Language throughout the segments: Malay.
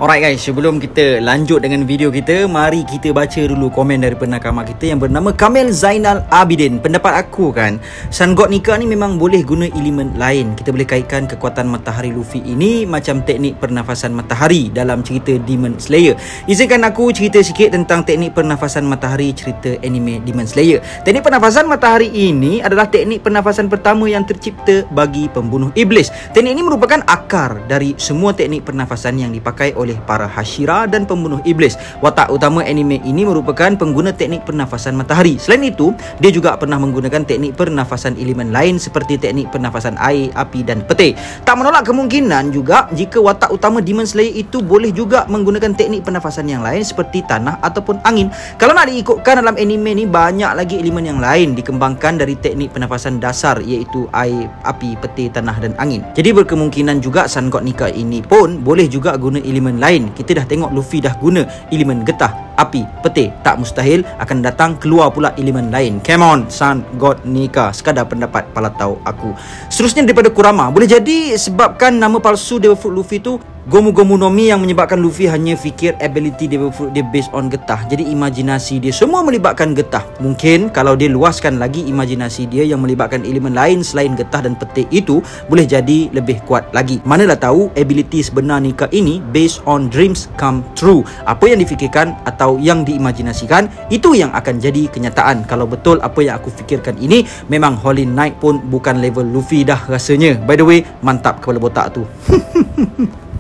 Alright guys, sebelum kita lanjut dengan video kita, mari kita baca dulu komen daripada nakamak kita yang bernama Kamil Zainal Abidin. Pendapat aku kan, Sun God Nika ni memang boleh guna elemen lain. Kita boleh kaitkan kekuatan matahari Luffy ini macam teknik pernafasan matahari dalam cerita Demon Slayer. Izinkan aku cerita sikit tentang teknik pernafasan matahari cerita anime Demon Slayer. Teknik pernafasan matahari ini adalah teknik pernafasan pertama yang tercipta bagi pembunuh iblis. Teknik ini merupakan akar dari semua teknik pernafasan yang dipakai oleh para Hashira dan pembunuh iblis. Watak utama anime ini merupakan pengguna teknik pernafasan matahari. Selain itu, dia juga pernah menggunakan teknik pernafasan elemen lain seperti teknik pernafasan air, api dan petir. Tak menolak kemungkinan juga jika watak utama Demon Slayer itu boleh juga menggunakan teknik pernafasan yang lain seperti tanah ataupun angin. Kalau nak diikutkan dalam anime ni, banyak lagi elemen yang lain dikembangkan dari teknik pernafasan dasar iaitu air, api, petir, tanah dan angin. Jadi berkemungkinan juga Sun God Nika ini pun boleh juga guna elemen lain. Kita dah tengok Luffy dah guna elemen getah, api, petir. Tak mustahil akan datang keluar pula elemen lain. Come on, Sun God Nika. Sekadar pendapat pala tahu aku. Seterusnya daripada Kurama, boleh jadi sebabkan nama palsu Devil Fruit Luffy tu Gomu Gomu no Mi yang menyebabkan Luffy hanya fikir ability Devil Fruit dia based on getah. Jadi imajinasi dia semua melibatkan getah. Mungkin kalau dia luaskan lagi imajinasi dia yang melibatkan elemen lain selain getah dan petir itu, boleh jadi lebih kuat lagi. Manalah tahu ability sebenar Nika ini based on dreams come true. Apa yang difikirkan atau yang diimajinasikan, itu yang akan jadi kenyataan. Kalau betul apa yang aku fikirkan ini, memang Holy Knight pun bukan level Luffy dah rasanya. By the way, mantap kepala botak tu.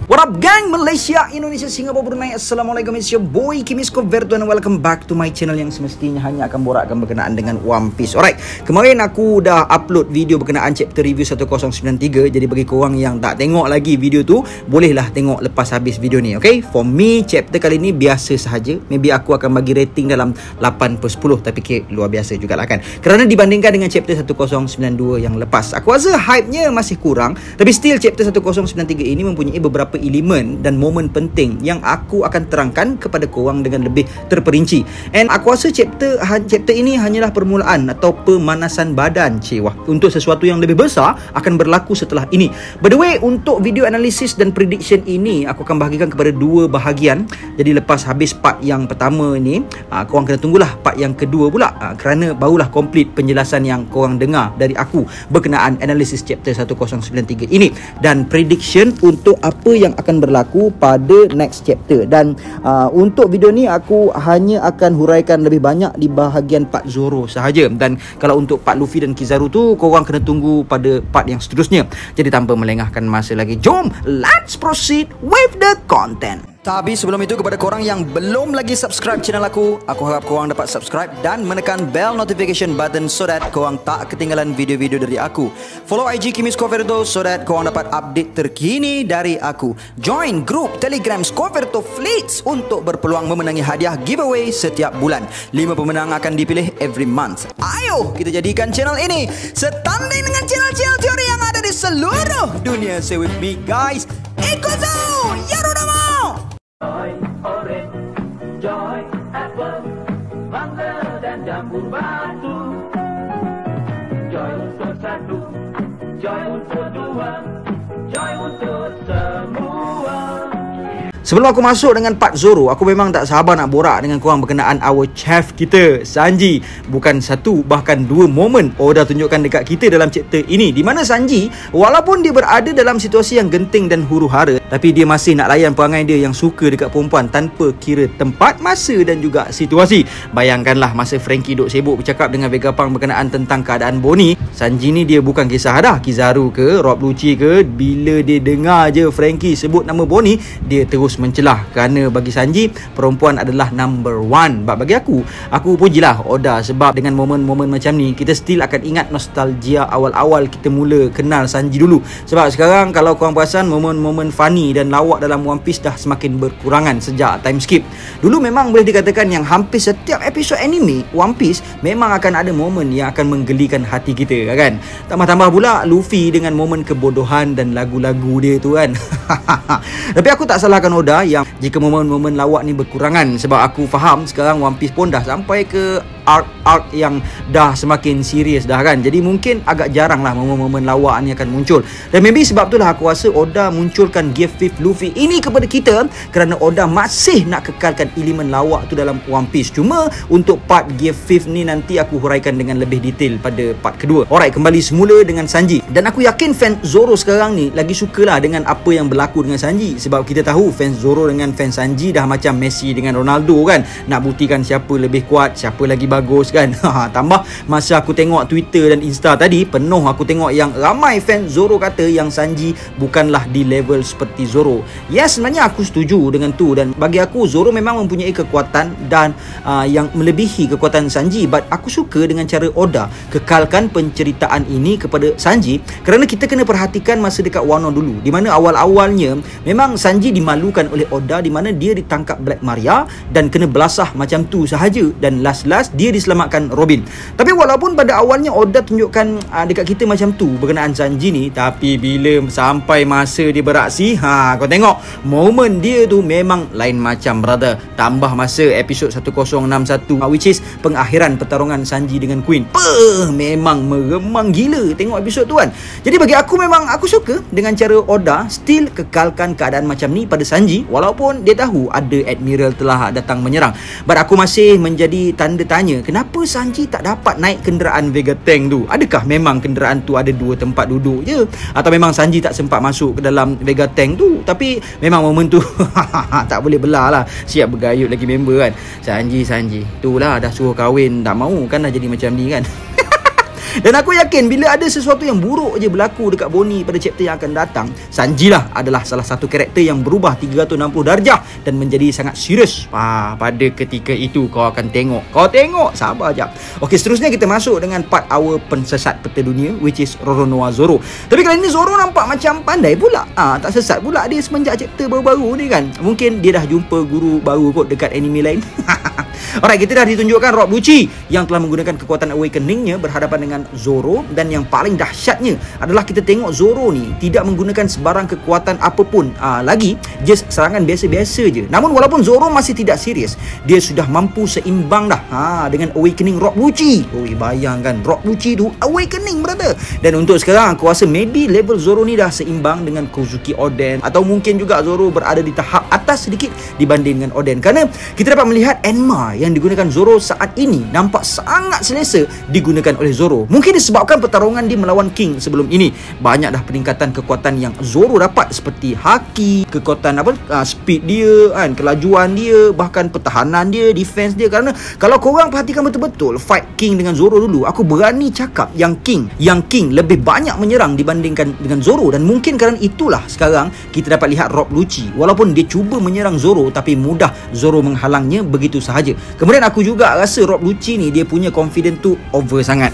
What up gang, Malaysia, Indonesia, Singapura, Brunei. Assalamualaikum, it's your boy Kimis Converto and welcome back to my channel yang semestinya hanya akan borakkan berkenaan dengan One Piece. Alright, kemarin aku dah upload video berkenaan chapter review 1093. Jadi bagi korang yang tak tengok lagi video tu, bolehlah tengok lepas habis video ni, okay? For me, chapter kali ni biasa sahaja. Maybe aku akan bagi rating dalam 8/10, tapi luar biasa jugalah kan. Kerana dibandingkan dengan chapter 1092 yang lepas, aku rasa hype-nya masih kurang. Tapi still chapter 1093 ini mempunyai beberapa elemen dan momen penting yang aku akan terangkan kepada korang dengan lebih terperinci. And aku rasa chapter ini hanyalah permulaan atau pemanasan badan untuk sesuatu yang lebih besar akan berlaku setelah ini. By the way, untuk video analisis dan prediction ini aku akan bahagikan kepada dua bahagian. Jadi lepas habis part yang pertama ni, korang kena tunggulah part yang kedua pula, kerana barulah complete penjelasan yang korang dengar dari aku berkenaan analisis chapter 1093 ini dan prediction untuk apa yang akan berlaku pada next chapter. Dan untuk video ni aku hanya akan huraikan lebih banyak di bahagian part Zoro sahaja. Dan kalau untuk part Luffy dan Kizaru tu, korang kena tunggu pada part yang seterusnya. Jadi tanpa melengahkan masa lagi, jom let's proceed with the content. Tapi sebelum itu, kepada korang yang belum lagi subscribe channel aku harap korang dapat subscribe dan menekan bell notification button so that korang tak ketinggalan video-video dari aku. Follow IG Kimis Converto so that korang dapat update terkini dari aku. Join grup Telegram Converto Fleets untuk berpeluang memenangi hadiah giveaway setiap bulan. 5 pemenang akan dipilih every month. Ayo kita jadikan channel ini setanding dengan channel-channel teori yang ada di seluruh dunia. Say with me guys, Ikuzo Yarudamo. Joy orange, joy apple, mangga dan jambu batu. Joy untuk satu, joy untuk dua, joy untuk semua. Sebelum aku masuk dengan part Zoro, aku memang tak sabar nak borak dengan korang berkenaan our chef kita, Sanji. Bukan satu, bahkan dua momen Oda tunjukkan dekat kita dalam chapter ini, di mana Sanji, walaupun dia berada dalam situasi yang genting dan huru-hara, tapi dia masih nak layan perangai dia yang suka dekat perempuan tanpa kira tempat, masa dan juga situasi. Bayangkanlah masa Frankie duk sibuk bercakap dengan Vegapunk berkenaan tentang keadaan Bonnie, Sanji ni dia bukan kisah dah Kizaru ke Rob Lucci ke, bila dia dengar je Frankie sebut nama Bonnie, dia terus mencelah. Kerana bagi Sanji, perempuan adalah number one. Bagi aku pujilah Oda, sebab dengan momen-momen macam ni, kita still akan ingat nostalgia awal-awal kita mula kenal Sanji dulu. Sebab sekarang kalau korang perasan, momen-momen funny dan lawak dalam One Piece dah semakin berkurangan sejak time skip. Dulu memang boleh dikatakan yang hampir setiap episod anime One Piece memang akan ada momen yang akan menggelikan hati kita kan. Tambah-tambah pula Luffy dengan momen kebodohan dan lagu-lagu dia tu kan. Tapi aku tak salahkan Oda yang jika momen-momen lawak ni berkurangan, sebab aku faham sekarang One Piece pun dah sampai ke arc yang dah semakin serius dah kan. Jadi mungkin agak jarang lah momen-momen lawak ni akan muncul. Dan maybe sebab itulah aku rasa Oda munculkan Gear 5 Luffy ini kepada kita, kerana Oda masih nak kekalkan elemen lawak tu dalam One Piece. Cuma untuk part Gear 5 ni nanti aku huraikan dengan lebih detail pada part kedua. Alright, kembali semula dengan Sanji. Dan aku yakin fans Zoro sekarang ni lagi sukalah dengan apa yang berlaku dengan Sanji. Sebab kita tahu fans Zoro dengan fans Sanji dah macam Messi dengan Ronaldo kan. Nak buktikan siapa lebih kuat, siapa lagi bagus kan. Tambah masa aku tengok Twitter dan Insta tadi, penuh aku tengok yang ramai fans Zoro kata yang Sanji bukanlah di level seperti Zoro. Yes, sebenarnya aku setuju dengan tu. Dan bagi aku Zoro memang mempunyai kekuatan dan yang melebihi kekuatan Sanji. But aku suka dengan cara Oda kekalkan penceritaan ini kepada Sanji, kerana kita kena perhatikan masa dekat Wano dulu, di mana awal-awalnya memang Sanji dimalukan oleh Oda, di mana dia ditangkap Black Maria dan kena belasah macam tu sahaja, dan last dia diselamatkan Robin. Tapi walaupun pada awalnya Oda tunjukkan dekat kita macam tu berkenaan Sanji ni, tapi bila sampai masa dia beraksi, kau tengok momen dia tu memang lain macam brother. Tambah masa episod 1061 which is pengakhiran pertarungan Sanji dengan Queen. Memang meremang gila tengok episod tu kan. Jadi bagi aku memang aku suka dengan cara Oda still kekalkan keadaan macam ni pada Sanji, walaupun dia tahu ada Admiral telah datang menyerang. But aku masih menjadi tanda tanya, kenapa Sanji tak dapat naik kenderaan Vega Tank tu? Adakah memang kenderaan tu ada 2 tempat duduk je, atau memang Sanji tak sempat masuk ke dalam Vega Tank tu? Tapi memang momen tu tak boleh belah lah. Siap bergayut lagi member kan. Sanji itulah dah suruh kahwin, tak mau kan, dah jadi macam ni kan. Dan aku yakin bila ada sesuatu yang buruk je berlaku dekat Bonnie pada chapter yang akan datang, Sanji lah adalah salah satu karakter yang berubah 360 darjah dan menjadi sangat serius. Pada ketika itu kau akan tengok. Kau tengok, sabar jap. Okey, seterusnya kita masuk dengan part our pensesat peta dunia, which is Roronoa Zoro. Tapi kali ni Zoro nampak macam pandai pula. Tak sesat pula dia semenjak chapter baru-baru ni kan. Mungkin dia dah jumpa guru baru kot dekat anime lain. Alright, kita dah ditunjukkan Rob Lucci yang telah menggunakan kekuatan awakeningnya berhadapan dengan Zoro. Dan yang paling dahsyatnya adalah kita tengok Zoro ni tidak menggunakan sebarang kekuatan apapun lagi, just serangan biasa-biasa je. Namun walaupun Zoro masih tidak serius, dia sudah mampu seimbang dah dengan awakening Rob Lucci. Bayangkan Rob Lucci tu awakening brother. Dan untuk sekarang aku rasa maybe level Zoro ni dah seimbang dengan Kozuki Oden, atau mungkin juga Zoro berada di tahap atas sedikit dibanding dengan Oden, kerana kita dapat melihat Enma yang digunakan Zoro saat ini nampak sangat selesa digunakan oleh Zoro. Mungkin disebabkan pertarungan dia melawan King sebelum ini. Banyak dah peningkatan kekuatan yang Zoro dapat, seperti haki, kekuatan speed dia kan, kelajuan dia, bahkan pertahanan dia, defense dia. Kerana kalau korang perhatikan betul-betul fight King dengan Zoro dulu, aku berani cakap yang King lebih banyak menyerang dibandingkan dengan Zoro. Dan mungkin kerana itulah sekarang kita dapat lihat Rob Lucci, walaupun dia cuba menyerang Zoro, tapi mudah Zoro menghalangnya begitu sahaja. Kemudian aku juga rasa Rob Lucci ni dia punya confident tu over sangat.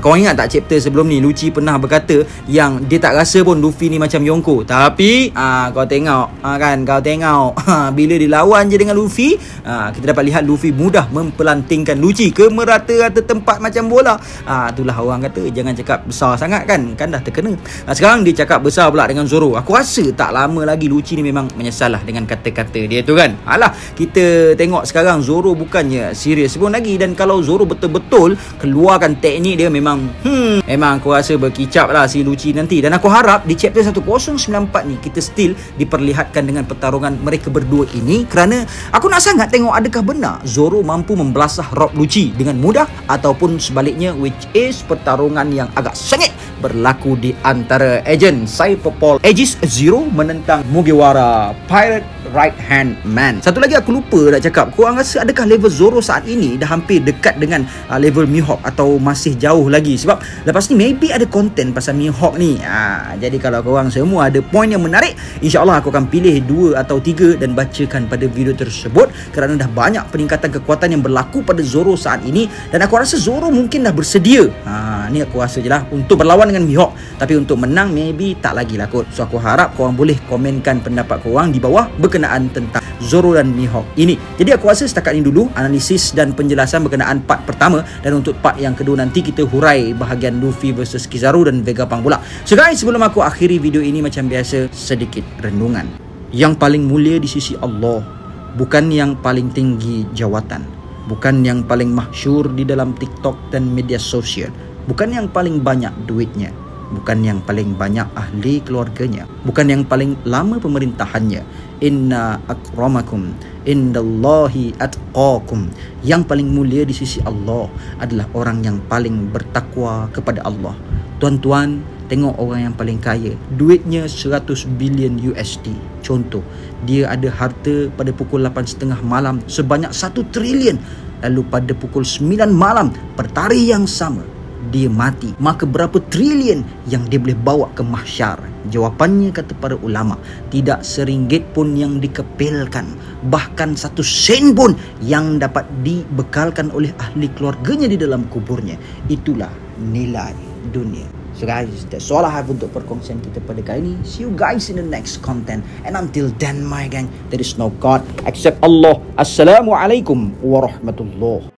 Kau ingat tak chapter sebelum ni Lucci pernah berkata yang dia tak rasa pun Luffy ni macam Yonko. Tapi kau tengok kau tengok bila dilawan je dengan Luffy, kita dapat lihat Luffy mudah mempelantingkan Lucci ke merata-rata tempat macam bola. Itulah orang kata jangan cakap besar sangat kan dah terkena. Sekarang dia cakap besar pula dengan Zoro. Aku rasa tak lama lagi Lucci ni memang menyesal lah dengan kata-kata dia tu kan. Kita tengok sekarang Zoro bukannya serius pun lagi. Dan kalau Zoro betul-betul keluarkan teknik dia, memang aku rasa berkicap lah si Lucci nanti. Dan aku harap di chapter 1094 ni kita still diperlihatkan dengan pertarungan mereka berdua ini, kerana aku nak sangat tengok adakah benar Zoro mampu membelasah Rob Lucci dengan mudah, ataupun sebaliknya, which is pertarungan yang agak sengit berlaku di antara Agent Cyberpol Aegis Zero menentang Mugiwara Pirate Right Hand Man. Satu lagi aku lupa nak cakap, korang rasa adakah level Zoro saat ini dah hampir dekat dengan level Mihawk, atau masih jauh lagi? Sebab lepas ni maybe ada konten pasal Mihawk ni. Jadi kalau korang semua ada point yang menarik, InsyaAllah aku akan pilih 2 atau 3 dan bacakan pada video tersebut, kerana dah banyak peningkatan kekuatan yang berlaku pada Zoro saat ini. Dan aku rasa Zoro mungkin dah bersedia, ni aku rasa je lah, untuk berlawan dengan Mihawk. Tapi untuk menang maybe tak lagi lah kot. So aku harap korang boleh komenkan pendapat korang di bawah berkenaan tentang Zoro dan Mihawk ini. Jadi aku rasa setakat ini dulu analisis dan penjelasan berkenaan part pertama, dan untuk part yang kedua nanti kita hurai bahagian Luffy versus Kizaru dan Vegapunk pula. So guys, sebelum aku akhiri video ini macam biasa, sedikit renungan. Yang paling mulia di sisi Allah bukan yang paling tinggi jawatan, bukan yang paling masyhur di dalam TikTok dan media sosial, bukan yang paling banyak duitnya, bukan yang paling banyak ahli keluarganya, bukan yang paling lama pemerintahannya. Inna akramakum indallahi atqakum. Yang paling mulia di sisi Allah adalah orang yang paling bertakwa kepada Allah. Tuan-tuan, tengok orang yang paling kaya, duitnya 100 bilion USD. Contoh, dia ada harta pada pukul 8.30 malam sebanyak 1 trilion. Lalu pada pukul 9 malam per tarikh yang sama dia mati. Maka berapa trilion yang dia boleh bawa ke mahsyar? Jawapannya, kata para ulama, tidak RM1 pun yang dikepilkan, bahkan 1 sen pun yang dapat dibekalkan oleh ahli keluarganya di dalam kuburnya. Itulah nilai dunia. So guys, that's all I have untuk perkongsian kita pada kali ini. See you guys in the next content. And until then my gang, there is no God except Allah. Assalamualaikum warahmatullahi